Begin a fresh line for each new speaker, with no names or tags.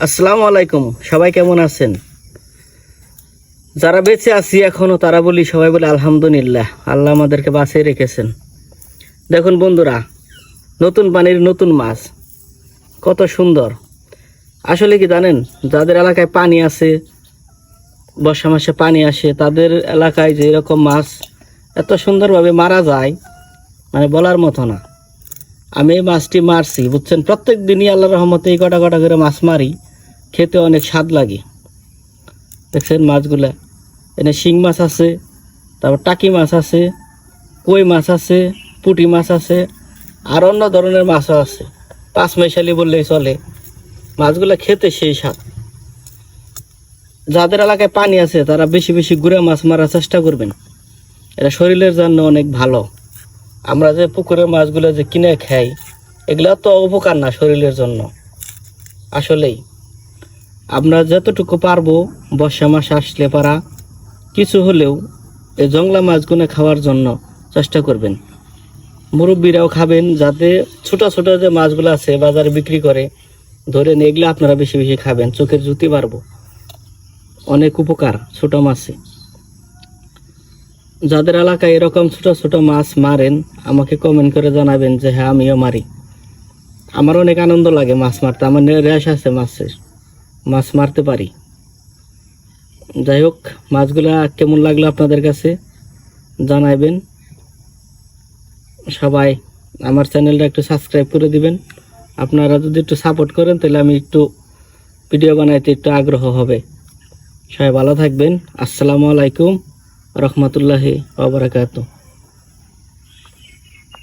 আসসালামু আলাইকুম। সবাই কেমন আছেন? যারা বেঁচে আছি এখনো তারা বলি, সবাই বলে আলহামদুলিল্লাহ, আল্লাহ আমাদেরকে বাঁচিয়ে রেখেছেন। দেখুন বন্ধুরা, নতুন পানির নতুন মাছ কত সুন্দর। আসলে কি জানেন, যাদের এলাকায় পানি আছে, বর্ষা মাসে পানি আসে, তাদের এলাকায় যে এরকম মাছ এত সুন্দরভাবে মারা যায়, মানে বলার মতো না। আমি এই মাছটি মারছি, বুঝছেন, প্রত্যেক দিনই আল্লাহর রহমতে এই কটা কটা করে মাছ মারি, খেতে অনেক স্বাদ লাগে। দেখছেন মাছগুলা, এখানে শিং মাছ আছে, তারপর টাকি মাছ আছে, কই মাছ আছে, পুঁটি মাছ আছে, আর অন্য ধরনের মাছও আছে। পাঁচ মেশালি বললেই চলে। মাছগুলা খেতে সেই স্বাদ। যাদের এলাকায় পানি আছে তারা বেশি বেশি গুঁড়া মাছ মারার চেষ্টা করবেন, এটা শরীরের জন্য অনেক ভালো। আমরা যে পুকুরের মাছগুলো যে কিনে খাই, এগুলো তো উপকার না শরীরের জন্য। আসলেই আমরা যতটুকু পারবো বর্ষা মাস আসলে পারা কিছু হলেও এই জংলা মাছগুলো খাওয়ার জন্য চেষ্টা করবেন। মুরব্বীরাও খাবেন, যাতে ছোট ছোট যে মাছগুলো আছে বাজারে বিক্রি করে, ধরে নিয়ে এগুলো আপনারা বেশি বেশি খাবেন, চোখের জ্যোতি বাড়বো। অনেক উপকার ছোট মাছে। যাদের এলাকায় এরকম ছোট ছোট মাছ মারেন, আমাকে কমেন্ট করে জানাবেন যে হ্যাঁ আমিও মারি। আমার অনেক আনন্দ লাগে মাছ মারতে, আমার রেশ আছে মাছের, মাছ মারতে পারি। যাই হোক, মাছগুলা কেমন লাগলো আপনাদের কাছে জানাবেন। সবাই আমার চ্যানেলটা একটু সাবস্ক্রাইব করে দিবেন। আপনারা যদি একটু সাপোর্ট করেন তাহলে আমি একটু ভিডিও বানাইতে একটু আগ্রহ হবে। সবাই ভালো থাকবেন। আসসালামু আলাইকুম রহমতুল্লাহি ওয়া বারাকাতুহু।